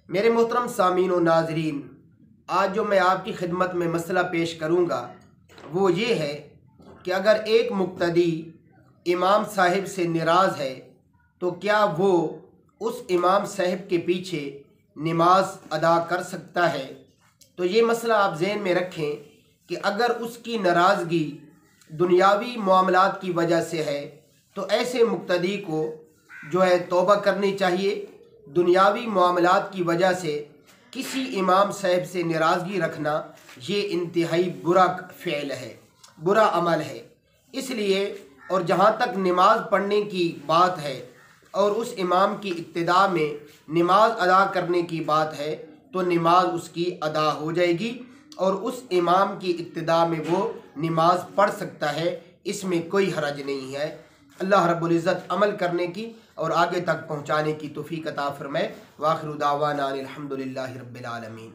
मेरे मोहतरम सामीन व नाजरीन, आज जो मैं आपकी खिदमत में मसला पेश करूँगा वो ये है कि अगर एक मुक्तदी इमाम साहिब से नाराज़ है तो क्या वो उस इमाम साहिब के पीछे नमाज अदा कर सकता है। तो ये मसला आप ज़हन में रखें कि अगर उसकी नाराज़गी दुनियावी मामलात की वजह से है तो ऐसे मुक्तदी को जो है तौबा करनी चाहिए। दुनियावी मामलात की वजह से किसी इमाम साहब से नाराज़गी रखना ये इंतहाई बुरा फ़ेल है, बुरा अमल है। इसलिए और जहाँ तक नमाज पढ़ने की बात है और उस इमाम की इक्तिदा में नमाज अदा करने की बात है तो नमाज उसकी अदा हो जाएगी और उस इमाम की इक्तिदा में वो नमाज पढ़ सकता है, इसमें कोई हरज नहीं है। अल्लाह रब्बुल इज़्ज़त अमल करने की और आगे तक पहुँचाने की तौफ़ीक़ अता फ़रमाए। व आख़िरु दावाना अनिल हम्दुलिल्लाहि रब्बिल आलमीन।